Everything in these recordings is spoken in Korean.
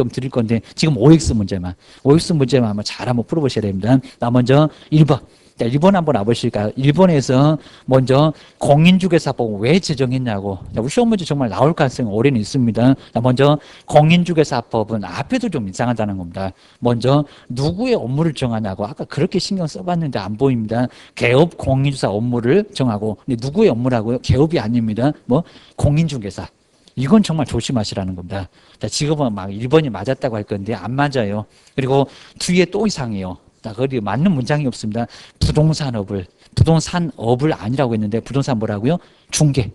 좀 드릴 건데 지금 OX 문제만 한번 잘 한번 풀어보셔야 됩니다. 나 먼저 1번. 자, 1번 한번 와보실까요? 1번에서 먼저 공인중개사법 왜 제정했냐고. 자, 우리 시험 문제 정말 나올 가능성이 오래는 있습니다. 자, 먼저 공인중개사법은 앞에도 좀 이상하다는 겁니다. 먼저 누구의 업무를 정하냐고. 아까 그렇게 신경 써봤는데 안 보입니다. 개업 공인중개사 업무를 정하고. 근데 누구의 업무라고요? 개업이 아닙니다. 뭐 공인중개사. 이건 정말 조심하시라는 겁니다. 자, 지금은 막 1번이 맞았다고 할 건데 안 맞아요. 그리고 뒤에 또 이상해요. 자, 거기 맞는 문장이 없습니다. 부동산업을 아니라고 했는데 부동산 뭐라고요? 중개.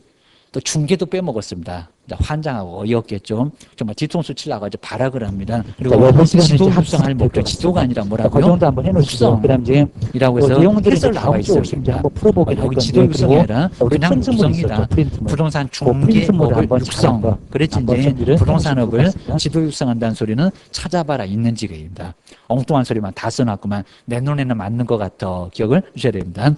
또 중개도 빼먹었습니다. 환장하고 어이없겠죠. 정말 뒤통수 치려고 아주 발악을 합니다. 그리고 지도 육성할 목적 지도가 아니라 뭐라고요? 그 정도 한번 해놓으시죠. 그다음 이제 이라고 해서 내용들이 해설 나와 있습니다. 한번 풀어보게 여기 지도 육성이 아니라 그냥 육성이다. 부동산 중개업을 육성. 그랬지 이제 부동산업을 지도 육성한다는 소리는 찾아봐라 있는지입니다. 엉뚱한 소리만 다 써놨구만. 내 눈에는 맞는 것 같아. 기억을 주셔야 됩니다.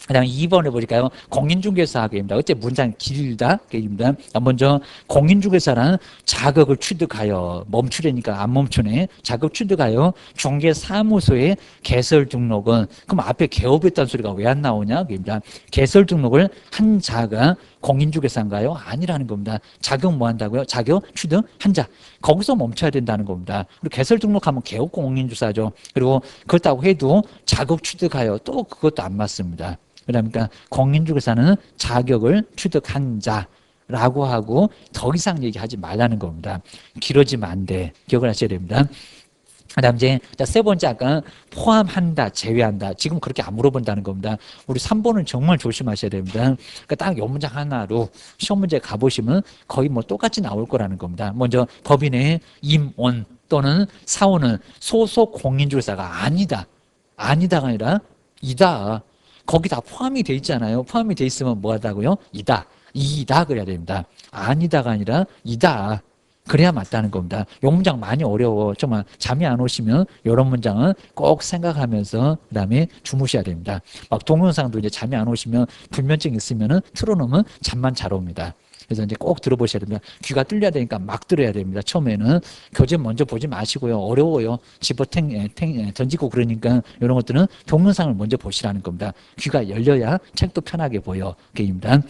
그 다음에 2번을 보니까요. 공인중개사학입니다. 어째 문장 길다? 입니다. 먼저 공인중개사란 자격을 취득하여 멈추려니까 안 멈추네. 자격 취득하여 중개사무소의 개설 등록은 그럼 앞에 개업했다는 소리가 왜 안 나오냐? 입니다. 개설 등록을 한 자가 공인중개사인가요? 아니라는 겁니다. 자격 뭐 한다고요? 자격 취득한 자. 거기서 멈춰야 된다는 겁니다. 그리고 개설 등록하면 개업 공인중개사죠. 그리고 그렇다고 해도 자격 취득하여 또 그것도 안 맞습니다. 그러니까 공인중개사는 자격을 취득한 자라고 하고 더 이상 얘기하지 말라는 겁니다. 길어지면 안 돼. 기억을 하셔야 됩니다. 그 다음 이제 세 번째 아까 포함한다, 제외한다. 지금 그렇게 안 물어본다는 겁니다. 우리 3번은 정말 조심하셔야 됩니다. 그러니까 딱 이 문장 하나로 시험 문제 가보시면 거의 뭐 똑같이 나올 거라는 겁니다. 먼저 법인의 임원 또는 사원은 소속 공인중개사가 아니다. 아니다가 아니라 이다. 거기 다 포함이 돼 있잖아요. 포함이 돼 있으면 뭐 하다고요? 이다 그래야 됩니다. 아니다가 아니라 이다. 그래야 맞다는 겁니다. 이 문장 많이 어려워. 정말 잠이 안 오시면 이런 문장은 꼭 생각하면서 그다음에 주무셔야 됩니다. 막 동영상도 이제 잠이 안 오시면 불면증 있으면은 틀어놓으면 잠만 잘 옵니다. 그래서 이제 꼭 들어보셔야 됩니다. 귀가 뚫려야 되니까 막 들어야 됩니다. 처음에는 교재 먼저 보지 마시고요. 어려워요. 집어 던지고 그러니까 이런 것들은 동영상을 먼저 보시라는 겁니다. 귀가 열려야 책도 편하게 보여. 그입니다.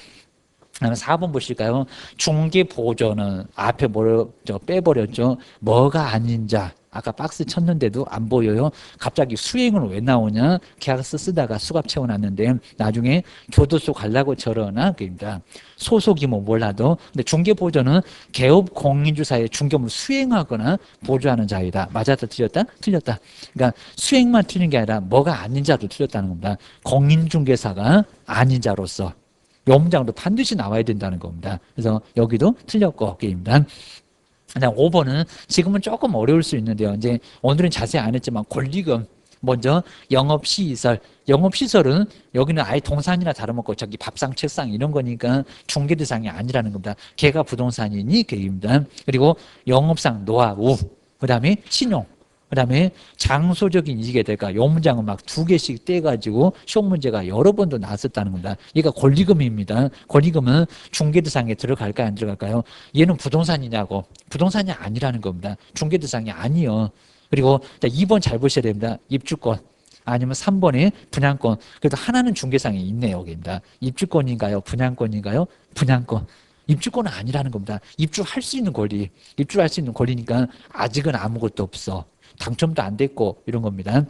4번 보실까요? 중개보조는 앞에 뭘 빼버렸죠. 뭐가 아닌 자. 아까 박스 쳤는데도 안 보여요. 갑자기 수행은 왜 나오냐? 계약서 쓰다가 수갑 채워놨는데 나중에 교도소 가려고 저러나? 그입니다. 소속이 뭐 몰라도. 근데 중개보조는 개업 공인중개사의 중개업을 수행하거나 보조하는 자이다. 맞았다, 틀렸다? 틀렸다. 그러니까 수행만 틀린 게 아니라 뭐가 아닌 자도 틀렸다는 겁니다. 공인중개사가 아닌 자로서. 이 문장도 반드시 나와야 된다는 겁니다. 그래서 여기도 틀렸고, 게임입니다. 그다음 5번은 지금은 조금 어려울 수 있는데요. 이제 오늘은 자세히 안 했지만 권리금. 먼저 영업시설. 영업시설은 여기는 아예 동산이나 다름없고 저기 밥상, 책상 이런 거니까 중개 대상이 아니라는 겁니다. 걔가 부동산이니 걔입니다. 그리고 영업상 노하우. 그 다음에 신용. 그 다음에 장소적인 이익에 대가 이 문장은 막 2개씩 떼가지고 시험 문제가 여러 번도 나왔었다는 겁니다. 얘가 권리금입니다. 권리금은 중개대상에 들어갈까요? 안 들어갈까요? 얘는 부동산이냐고. 부동산이 아니라는 겁니다. 중개대상이 아니요. 그리고 2번 잘 보셔야 됩니다. 입주권. 아니면 3번에 분양권. 그래도 하나는 중개상에 있네요. 여기입니다. 입주권인가요? 분양권인가요? 분양권. 입주권은 아니라는 겁니다. 입주할 수 있는 권리. 입주할 수 있는 권리니까 아직은 아무것도 없어. 당첨도 안 됐고 이런 겁니다.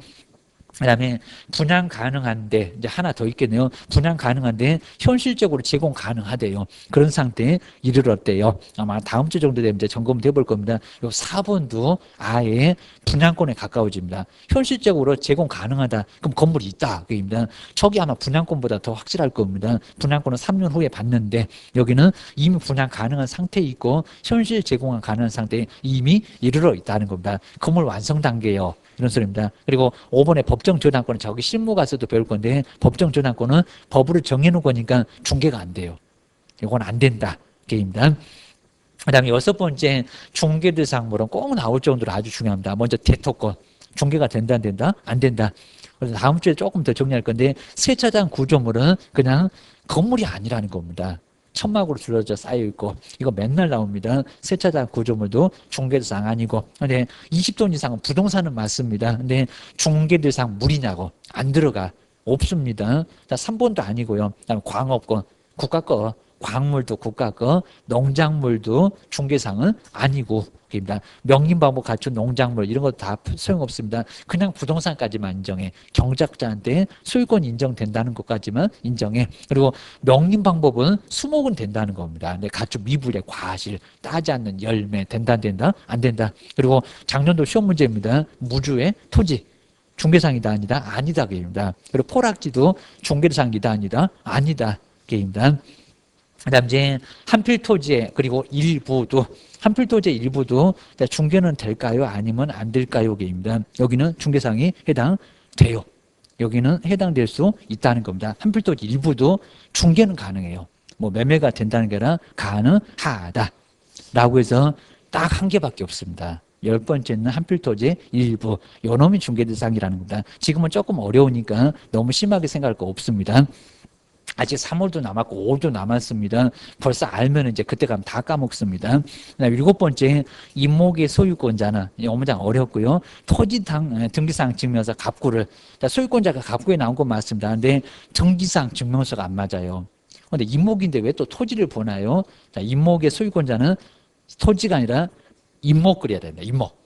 그 다음에 분양 가능한데 이제 하나 더 있겠네요. 분양 가능한데 현실적으로 제공 가능하대요. 그런 상태에 이르렀대요. 아마 다음 주 정도 되면 이제 점검을 해볼 겁니다. 요 4번도 아예 분양권에 가까워집니다. 현실적으로 제공 가능하다. 그럼 건물이 있다. 그입니다. 저기 아마 분양권보다 더 확실할 겁니다. 분양권은 3년 후에 받는데 여기는 이미 분양 가능한 상태에 있고 현실 제공은 가능한 상태에 이미 이르러 있다는 겁니다. 건물 완성 단계예요. 이런 소리입니다. 그리고 5번에 법정 전환권은 저기 실무 가서도 배울 건데 법정 전환권은 법으로 정해놓은 거니까 중개가 안 돼요. 이건 안 된다. 게임입니다. 그 다음에 6번째 중개 대상물은 꼭 나올 정도로 아주 중요합니다. 먼저 대토권. 중개가 된다 안 된다? 안 된다. 그래서 다음 주에 조금 더 정리할 건데 세차장 구조물은 그냥 건물이 아니라는 겁니다. 천막으로 둘러져 쌓여 있고 이거 맨날 나옵니다. 세차장 구조물도 중개 대상 아니고. 근데 20톤 이상은 부동산은 맞습니다. 근데 중개 대상 물이냐고 안 들어가. 없습니다. 3번도 아니고요. 그다음에 광업권 국가 거, 광물도 국가 거, 농작물도 중개상은 아니고 입니다. 명인방법 갖춘 농작물 이런 거 다 소용없습니다. 그냥 부동산까지만 인정해. 경작자한테 소유권 인정된다는 것까지만 인정해. 그리고 명인방법은 수목은 된다는 겁니다. 근데 갖춘 미분의 과실, 따지 않는 열매 된다 안 된다? 안 된다. 그리고 작년도 시험 문제입니다. 무주의 토지. 중개상이다 아니다? 아니다 게임이다. 그리고 포락지도 중개상이다 아니다? 아니다 게임이다. 그다음 이제 한필토지의 그리고 일부도 한필토지의 일부도 중개는 될까요? 아니면 안 될까요? 게임입니다. 여기는 중개상이 해당돼요. 여기는 해당될 수 있다는 겁니다. 한필토지 일부도 중개는 가능해요. 뭐 매매가 된다는 게 아니라 가능하다라고 해서 딱 한 개밖에 없습니다. 10번째는 한필토지의 일부, 요놈이 중개 대상이라는 겁니다. 지금은 조금 어려우니까 너무 심하게 생각할 거 없습니다. 아직 3월도 남았고 5월도 남았습니다. 벌써 알면 이제 그때 가면 다 까먹습니다. 7번째, 임목의 소유권자는 어무장 어렵고요. 토지당 등기상 증명서 갑구를 소유권자가 갑구에 나온 건 맞습니다. 근데 등기상 증명서가 안 맞아요. 근데 임목인데 왜 또 토지를 보나요? 임목의 소유권자는 토지가 아니라 임목 그려야 된다. 임목.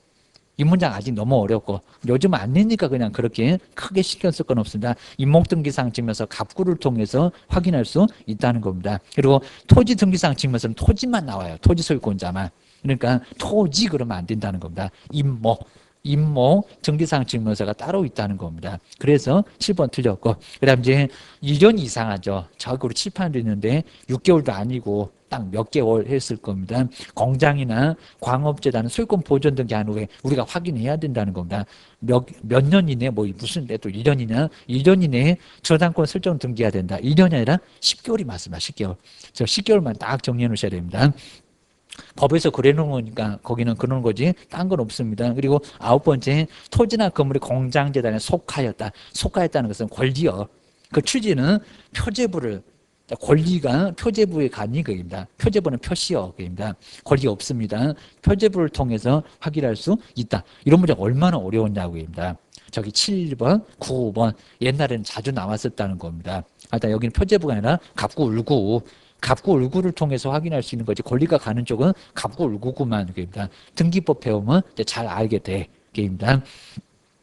이 문장 아직 너무 어렵고 요즘 안 내니까 그냥 그렇게 크게 신경 쓸 건 없습니다. 임목등기상 증명서 갑구를 통해서 확인할 수 있다는 겁니다. 그리고 토지등기상 증명서는 토지만 나와요. 토지 소유권자만. 그러니까 토지 그러면 안 된다는 겁니다. 임목 등기상 증명서가 따로 있다는 겁니다. 그래서 7번 틀렸고 그다음 이제 1년 이상하죠. 적으로 칠판도 있는데 6개월도 아니고 딱 몇 개월 했을 겁니다. 공장이나 광업재단은 소유권 보존 등기한 후에 우리가 확인해야 된다는 겁니다. 몇 년 이내 뭐 무슨 또 1년이냐 1년 이내에 저당권 설정 등기해야 된다. 1년이 아니라 10개월이 맞습니다. 10개월. 저 10개월만 딱 정리해 놓으셔야 됩니다. 법에서 그래 놓은 거니까 거기는 그런 거지 딴 건 없습니다. 그리고 9번째 토지나 건물이 공장재단에 속하였다는 것은 권리요. 그 취지는 표제부를 권리가 표제부에 가니 그입니다. 표제부는 표시요 그입니다. 권리 없습니다. 표제부를 통해서 확인할 수 있다. 이런 문제 얼마나 어려웠냐고입니다. 저기 7번, 9번 옛날에는 자주 나왔었다는 겁니다. 일단 여기는 표제부가 아니라 갑구울구 갑구울구를 통해서 확인할 수 있는 거지 권리가 가는 쪽은 갑구울구구만 그입니다. 등기법 배우면 잘 알게 돼 게임입니다.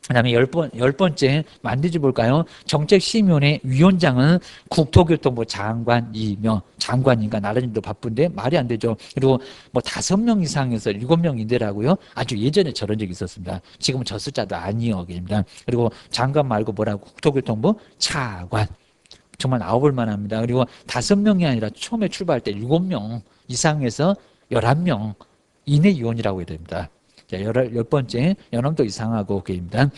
그 다음에 10번째 만들지 볼까요? 정책심의원회 위원장은 국토교통부 장관이며 장관인가 나라님도 바쁜데 말이 안 되죠. 그리고 뭐 5명 이상에서 7명인데라고요. 아주 예전에 저런 적이 있었습니다. 지금은 저 숫자도 아니요. 그리고 장관 말고 뭐라고 국토교통부 차관. 정말 나와볼 만합니다. 그리고 5명이 아니라 처음에 출발할 때 7명 이상에서 11명 이내 위원이라고 해야 됩니다. 자, 10번째 연함도 이상하고 그입니다.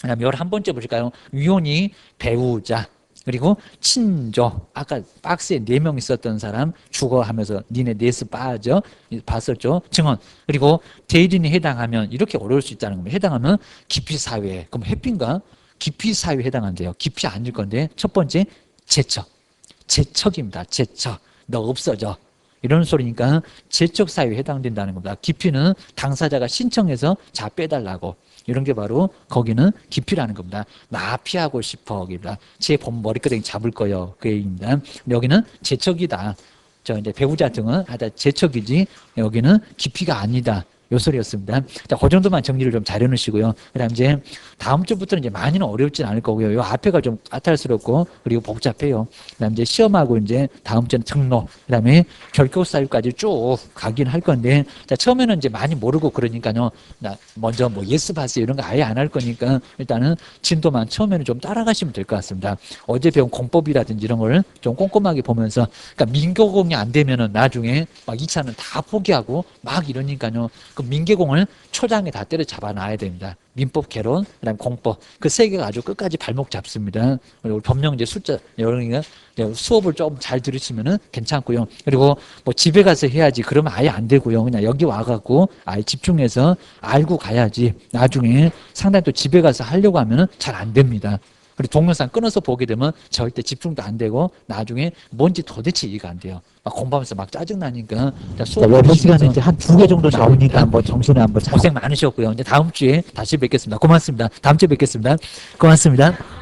그 다음에 11번째 보실까요? 위원이 배우자 그리고 친조 아까 박스에 4명 있었던 사람 죽어 하면서 니네 넷스 빠져 봤었죠. 증언 그리고 대리인이 해당하면 이렇게 어려울 수 있다는 겁니다. 해당하면 기피사회 그럼 해피인가? 기피사회에 해당한대요. 기피 아닐 건데 첫 번째 제척입니다. 제척 너 없어져 이런 소리니까 제척사유에 해당된다는 겁니다. 기피는 당사자가 신청해서 자 빼달라고 이런 게 바로 거기는 기피라는 겁니다. 나 피하고 싶어 제 머리끄댕이 잡을 거요 그 얘기입니다. 여기는 제척이다. 저 이제 배우자 등은 하다 제척이지 여기는 기피가 아니다. 요 소리였습니다. 자, 그 정도만 정리를 좀 잘 해놓으시고요. 그 다음 이제 다음 주부터는 이제 많이는 어렵진 않을 거고요. 요 앞에가 좀 까탈스럽고 그리고 복잡해요. 그 다음 이제 시험하고 이제 다음 주는 등록, 그 다음에 결격사유까지 쭉 가긴 할 건데, 자, 처음에는 이제 많이 모르고 그러니까요. 나 먼저 뭐 예스 봤어요 이런 거 아예 안 할 거니까 일단은 진도만 처음에는 좀 따라가시면 될 것 같습니다. 어제 배운 공법이라든지 이런 걸 좀 꼼꼼하게 보면서, 그러니까 민교공이 안 되면은 나중에 막 2차는 다 포기하고 막 이러니까요. 그 민계공을 초장에 다 때려 잡아 놔야 됩니다. 민법 개론, 그다음 공법 그 세 개가 아주 끝까지 발목 잡습니다. 그리고 법령제 숫자 이런 게 수업을 좀 잘 들으시면은 괜찮고요. 그리고 뭐 집에 가서 해야지 그러면 아예 안 되고요. 그냥 여기 와갖고 아예 집중해서 알고 가야지. 나중에 상당히 또 집에 가서 하려고 하면은 잘 안 됩니다. 그리고 동영상 끊어서 보게 되면 절대 집중도 안 되고 나중에 뭔지 도대체 이해가 안 돼요. 막 공부하면서 막 짜증나니까. 외부 시간에 이제 한 2개 정도 나오니까 한번 정신에 한번 고생 많으셨고요. 이제 다음 주에 다시 뵙겠습니다. 고맙습니다. 다음 주에 뵙겠습니다. 고맙습니다.